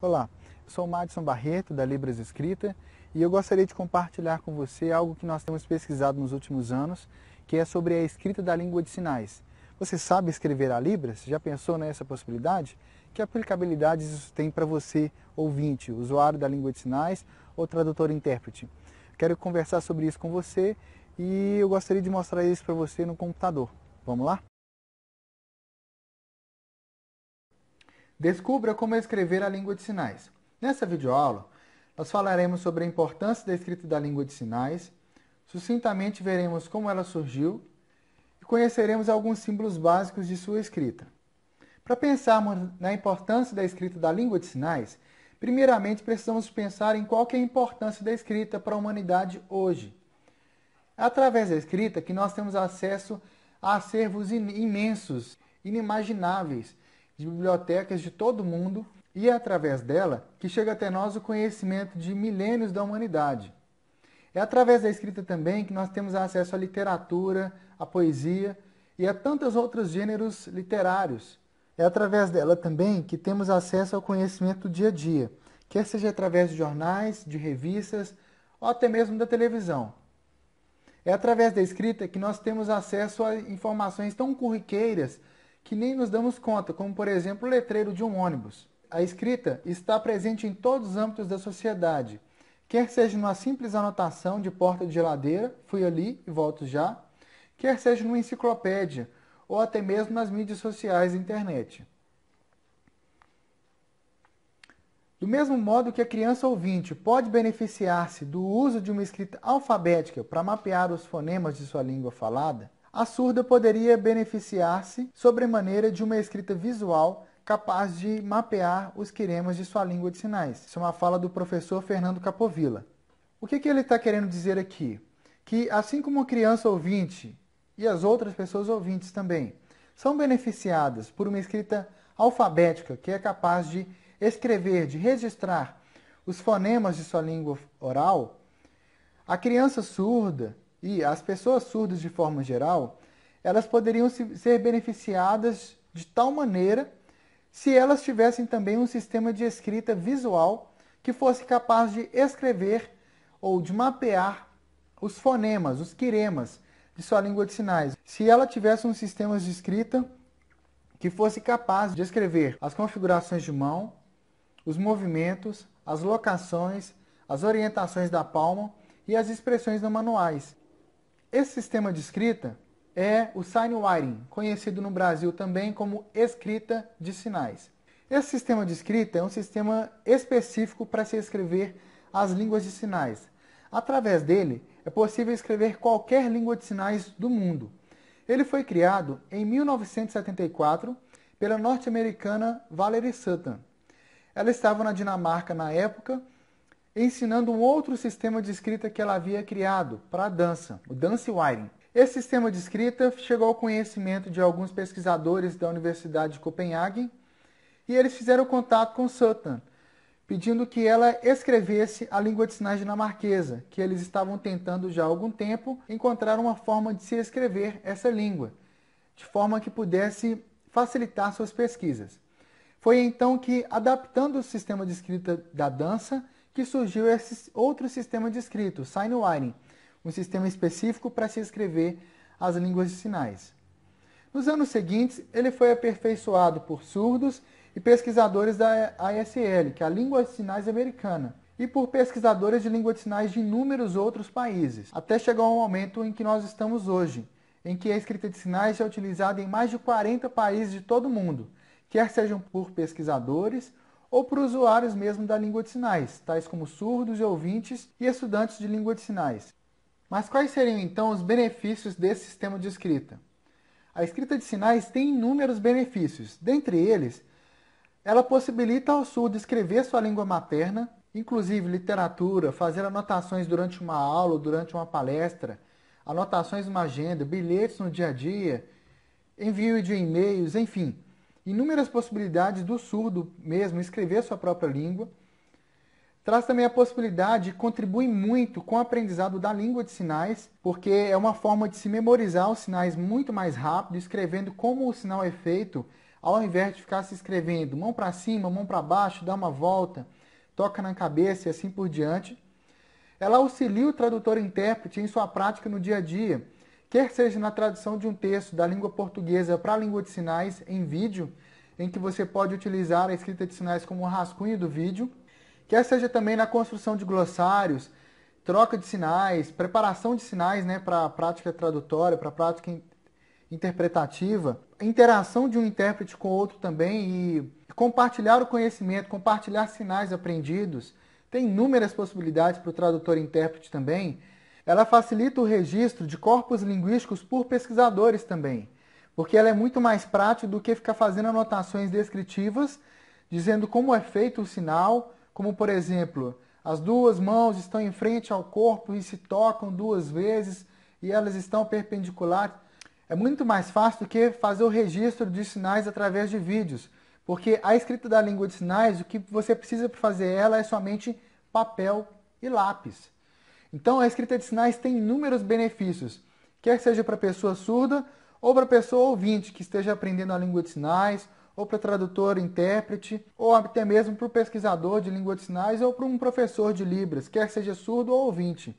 Olá, eu sou o Madison Barreto, da Libras Escrita, e eu gostaria de compartilhar com você algo que nós temos pesquisado nos últimos anos, que é sobre a escrita da língua de sinais. Você sabe escrever a Libras? Já pensou nessa possibilidade? Que aplicabilidades isso tem para você, ouvinte, usuário da língua de sinais ou tradutor-intérprete? Quero conversar sobre isso com você e eu gostaria de mostrar isso para você no computador. Vamos lá? Descubra como escrever a língua de sinais. Nessa videoaula, nós falaremos sobre a importância da escrita da língua de sinais, sucintamente veremos como ela surgiu e conheceremos alguns símbolos básicos de sua escrita. Para pensarmos na importância da escrita da língua de sinais, primeiramente precisamos pensar em qual que é a importância da escrita para a humanidade hoje. É através da escrita que nós temos acesso a acervos imensos, inimagináveis, de bibliotecas de todo o mundo, e é através dela que chega até nós o conhecimento de milênios da humanidade. É através da escrita também que nós temos acesso à literatura, à poesia e a tantos outros gêneros literários. É através dela também que temos acesso ao conhecimento do dia a dia, quer seja através de jornais, de revistas ou até mesmo da televisão. É através da escrita que nós temos acesso a informações tão corriqueiras que nem nos damos conta, como por exemplo o letreiro de um ônibus. A escrita está presente em todos os âmbitos da sociedade, quer seja numa simples anotação de porta de geladeira, fui ali e volto já, quer seja numa enciclopédia ou até mesmo nas mídias sociais e internet. Do mesmo modo que a criança ouvinte pode beneficiar-se do uso de uma escrita alfabética para mapear os fonemas de sua língua falada, a surda poderia beneficiar-se sobremaneira de uma escrita visual capaz de mapear os quiremas de sua língua de sinais. Isso é uma fala do professor Fernando Capovilla. O que ele está querendo dizer aqui? Que assim como a criança ouvinte e as outras pessoas ouvintes também são beneficiadas por uma escrita alfabética que é capaz de escrever, de registrar os fonemas de sua língua oral, a criança surda e as pessoas surdas de forma geral, elas poderiam ser beneficiadas de tal maneira se elas tivessem também um sistema de escrita visual que fosse capaz de escrever ou de mapear os fonemas, os quiremas de sua língua de sinais. Se ela tivesse um sistema de escrita que fosse capaz de escrever as configurações de mão, os movimentos, as locações, as orientações da palma e as expressões não manuais. Esse sistema de escrita é o sign writing, conhecido no Brasil também como escrita de sinais. Esse sistema de escrita é um sistema específico para se escrever as línguas de sinais. Através dele, é possível escrever qualquer língua de sinais do mundo. Ele foi criado em 1974 pela norte-americana Valerie Sutton. Ela estava na Dinamarca na época, ensinando um outro sistema de escrita que ela havia criado para a dança, o dance writing. Esse sistema de escrita chegou ao conhecimento de alguns pesquisadores da Universidade de Copenhague e eles fizeram contato com Sutton, pedindo que ela escrevesse a língua de sinais dinamarquesa, que eles estavam tentando já há algum tempo encontrar uma forma de se escrever essa língua, de forma que pudesse facilitar suas pesquisas. Foi então que, adaptando o sistema de escrita da dança, que surgiu esse outro sistema de escrita, o sign writing, um sistema específico para se escrever as línguas de sinais. Nos anos seguintes, ele foi aperfeiçoado por surdos e pesquisadores da ASL, que é a Língua de Sinais Americana, e por pesquisadores de língua de sinais de inúmeros outros países, até chegar ao momento em que nós estamos hoje, em que a escrita de sinais é utilizada em mais de 40 países de todo o mundo, quer sejam por pesquisadores ou por usuários mesmo da língua de sinais, tais como surdos e ouvintes e estudantes de língua de sinais. Mas quais seriam então os benefícios desse sistema de escrita? A escrita de sinais tem inúmeros benefícios. Dentre eles, ela possibilita ao surdo escrever sua língua materna, inclusive literatura, fazer anotações durante uma aula ou durante uma palestra, anotações numa agenda, bilhetes no dia a dia, envio de e-mails, enfim, inúmeras possibilidades do surdo mesmo escrever sua própria língua. Traz também a possibilidade e contribui muito com o aprendizado da língua de sinais, porque é uma forma de se memorizar os sinais muito mais rápido, escrevendo como o sinal é feito ao invés de ficar se escrevendo mão para cima, mão para baixo, dá uma volta, toca na cabeça e assim por diante. Ela auxilia o tradutor-intérprete em sua prática no dia a dia, quer seja na tradução de um texto da língua portuguesa para a língua de sinais em vídeo, em que você pode utilizar a escrita de sinais como um rascunho do vídeo, quer seja também na construção de glossários, troca de sinais, preparação de sinais, né, para a prática tradutória, para a prática interpretativa, interação de um intérprete com outro também e compartilhar o conhecimento, compartilhar sinais aprendidos. Tem inúmeras possibilidades para o tradutor e intérprete também. Ela facilita o registro de corpos linguísticos por pesquisadores também, porque ela é muito mais prática do que ficar fazendo anotações descritivas, dizendo como é feito o sinal, como por exemplo, as duas mãos estão em frente ao corpo e se tocam duas vezes e elas estão perpendiculares. É muito mais fácil do que fazer o registro de sinais através de vídeos, porque a escrita da língua de sinais, o que você precisa para fazer ela é somente papel e lápis. Então, a escrita de sinais tem inúmeros benefícios, quer seja para a pessoa surda ou para a pessoa ouvinte que esteja aprendendo a língua de sinais, ou para tradutor, intérprete, ou até mesmo para o pesquisador de língua de sinais ou para um professor de Libras, quer seja surdo ou ouvinte.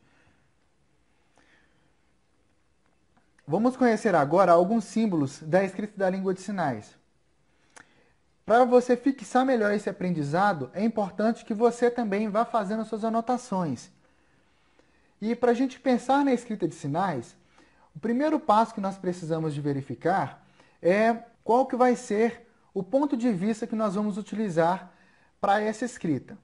Vamos conhecer agora alguns símbolos da escrita da língua de sinais. Para você fixar melhor esse aprendizado, é importante que você também vá fazendo suas anotações. E para a gente pensar na escrita de sinais, o primeiro passo que nós precisamos de verificar é qual que vai ser o ponto de vista que nós vamos utilizar para essa escrita.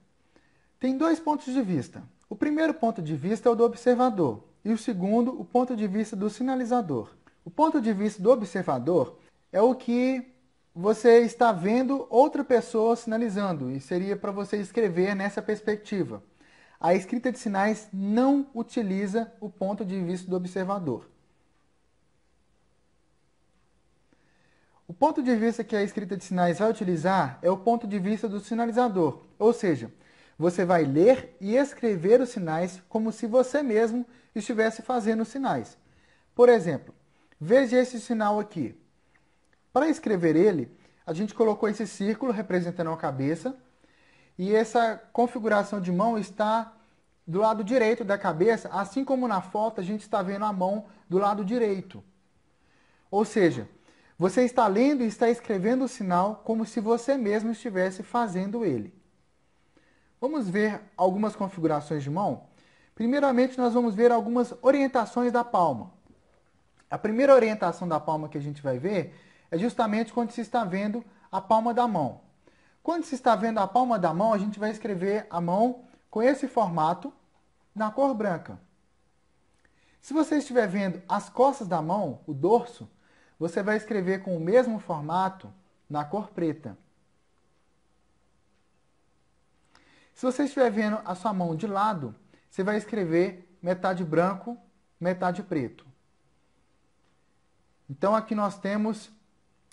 Tem dois pontos de vista. O primeiro ponto de vista é o do observador e o segundo, o ponto de vista do sinalizador. O ponto de vista do observador é o que você está vendo outra pessoa sinalizando e seria para você escrever nessa perspectiva. A escrita de sinais não utiliza o ponto de vista do observador. O ponto de vista que a escrita de sinais vai utilizar é o ponto de vista do sinalizador, ou seja, você vai ler e escrever os sinais como se você mesmo estivesse fazendo os sinais. Por exemplo, veja esse sinal aqui. Para escrever ele, a gente colocou esse círculo representando a cabeça e essa configuração de mão está do lado direito da cabeça, assim como na foto a gente está vendo a mão do lado direito. Ou seja, você está lendo e está escrevendo o sinal como se você mesmo estivesse fazendo ele. Vamos ver algumas configurações de mão? Primeiramente, nós vamos ver algumas orientações da palma. A primeira orientação da palma que a gente vai ver é justamente quando se está vendo a palma da mão. Quando se está vendo a palma da mão, a gente vai escrever a mão com esse formato na cor branca. Se você estiver vendo as costas da mão, o dorso, você vai escrever com o mesmo formato na cor preta. Se você estiver vendo a sua mão de lado, você vai escrever metade branco, metade preto. Então aqui nós temos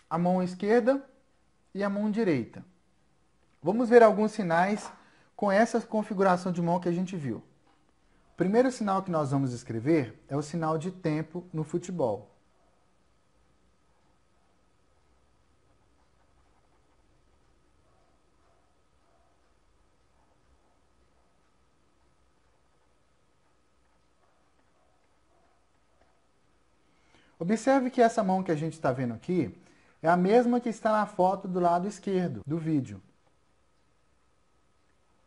a mão esquerda e a mão direita. Vamos ver alguns sinais com essa configuração de mão que a gente viu. O primeiro sinal que nós vamos escrever é o sinal de tempo no futebol. Observe que essa mão que a gente está vendo aqui é a mesma que está na foto do lado esquerdo do vídeo.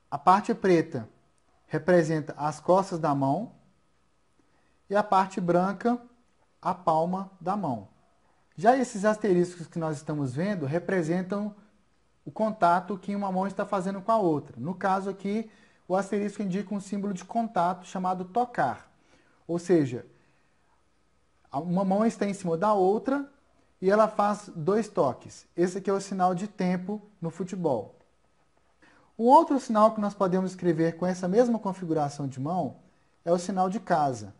A parte preta representa as costas da mão e a parte branca, a palma da mão. Já esses asteriscos que nós estamos vendo representam o contato que uma mão está fazendo com a outra. No caso aqui, o asterisco indica um símbolo de contato chamado tocar. Ou seja, uma mão está em cima da outra e ela faz dois toques. Esse aqui é o sinal de tempo no futebol. Um outro sinal que nós podemos escrever com essa mesma configuração de mão é o sinal de casa.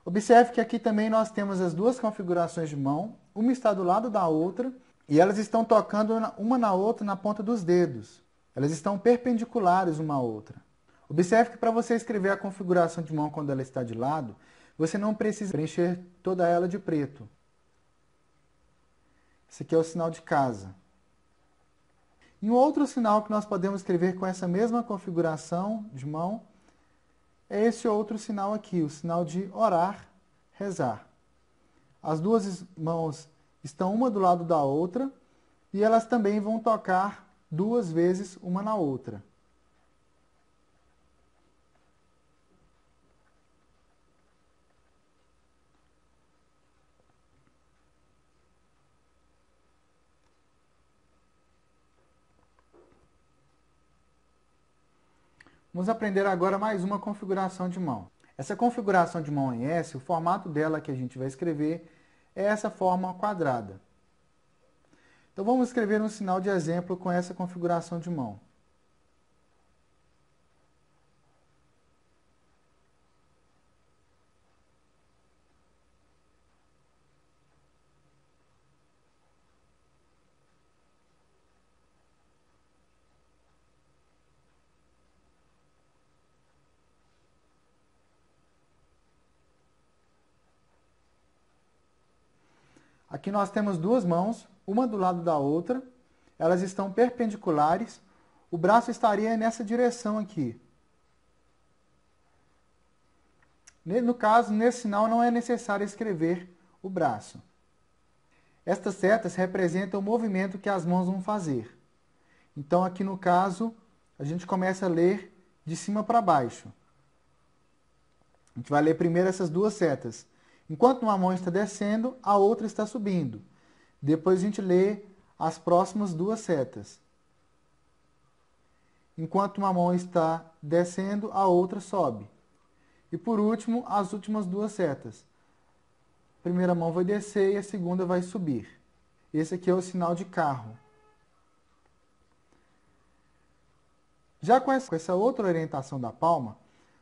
Observe que aqui também nós temos as duas configurações de mão, uma está do lado da outra e elas estão tocando uma na outra na ponta dos dedos. Elas estão perpendiculares uma à outra. Observe que para você escrever a configuração de mão quando ela está de lado, você não precisa preencher toda ela de preto. Esse aqui é o sinal de casa. E um outro sinal que nós podemos escrever com essa mesma configuração de mão é esse outro sinal aqui, o sinal de orar, rezar. As duas mãos estão uma do lado da outra e elas também vão tocar duas vezes uma na outra. Vamos aprender agora mais uma configuração de mão. Essa configuração de mão em S, o formato dela que a gente vai escrever é essa forma quadrada. Então vamos escrever um sinal de exemplo com essa configuração de mão. Aqui nós temos duas mãos, uma do lado da outra, elas estão perpendiculares, o braço estaria nessa direção aqui. No caso, nesse sinal não é necessário escrever o braço. Estas setas representam o movimento que as mãos vão fazer. Então aqui no caso, a gente começa a ler de cima para baixo. A gente vai ler primeiro essas duas setas. Enquanto uma mão está descendo, a outra está subindo. Depois a gente lê as próximas duas setas. Enquanto uma mão está descendo, a outra sobe. E por último, as últimas duas setas. A primeira mão vai descer e a segunda vai subir. Esse aqui é o sinal de carro. Já com essa outra orientação da palma,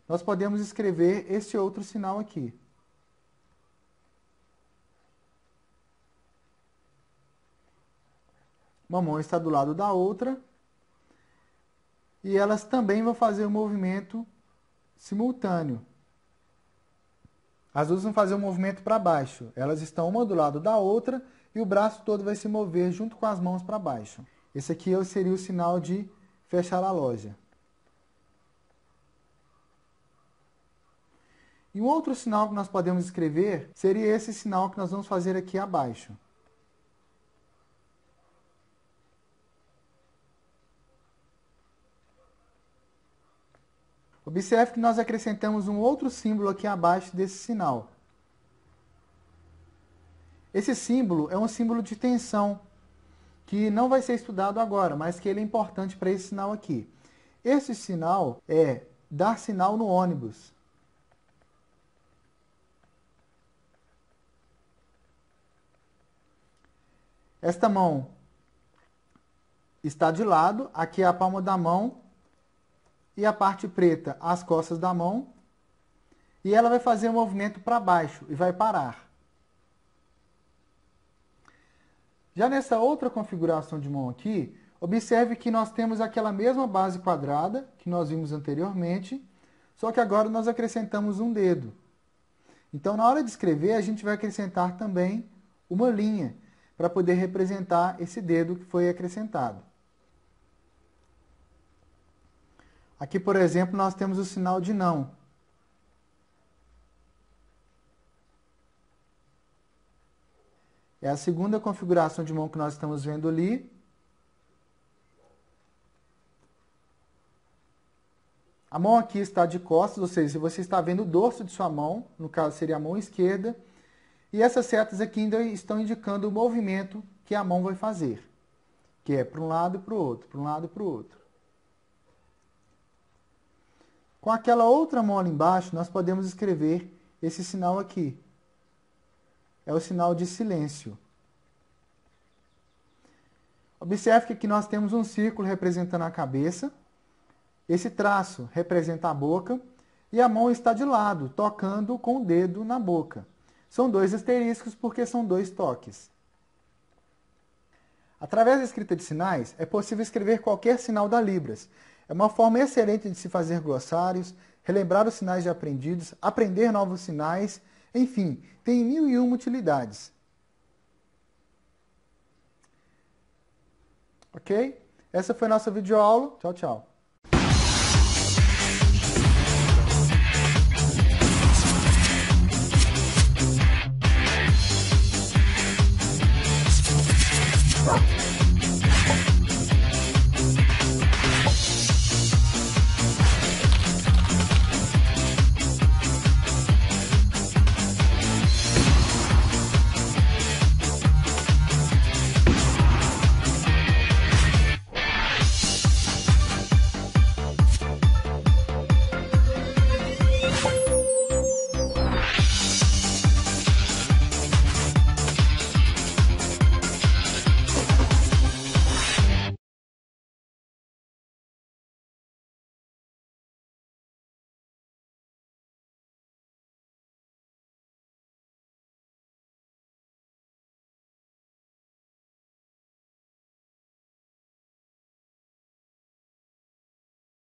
nós podemos escrever esse outro sinal aqui. Uma mão está do lado da outra e elas também vão fazer um movimento simultâneo. As duas vão fazer um movimento para baixo. Elas estão uma do lado da outra e o braço todo vai se mover junto com as mãos para baixo. Esse aqui seria o sinal de fechar a loja. E um outro sinal que nós podemos escrever seria esse sinal que nós vamos fazer aqui abaixo. Observe que nós acrescentamos um outro símbolo aqui abaixo desse sinal. Esse símbolo é um símbolo de tensão, que não vai ser estudado agora, mas que ele é importante para esse sinal aqui. Esse sinal é dar sinal no ônibus. Esta mão está de lado, aqui é a palma da mão, e a parte preta as costas da mão, e ela vai fazer um movimento para baixo e vai parar. Já nessa outra configuração de mão aqui, observe que nós temos aquela mesma base quadrada que nós vimos anteriormente, só que agora nós acrescentamos um dedo. Então, na hora de escrever, a gente vai acrescentar também uma linha para poder representar esse dedo que foi acrescentado. Aqui, por exemplo, nós temos o sinal de não. É a segunda configuração de mão que nós estamos vendo ali. A mão aqui está de costas, ou seja, você está vendo o dorso de sua mão, no caso seria a mão esquerda, e essas setas aqui ainda estão indicando o movimento que a mão vai fazer, que é para um lado e para o outro, para um lado e para o outro. Com aquela outra mão ali embaixo, nós podemos escrever esse sinal aqui. É o sinal de silêncio. Observe que aqui nós temos um círculo representando a cabeça. Esse traço representa a boca. E a mão está de lado, tocando com o dedo na boca. São dois asteriscos porque são dois toques. Através da escrita de sinais, é possível escrever qualquer sinal da Libras. É uma forma excelente de se fazer glossários, relembrar os sinais já aprendidos, aprender novos sinais, enfim, tem 1001 utilidades. Ok? Essa foi a nossa videoaula. Tchau, tchau.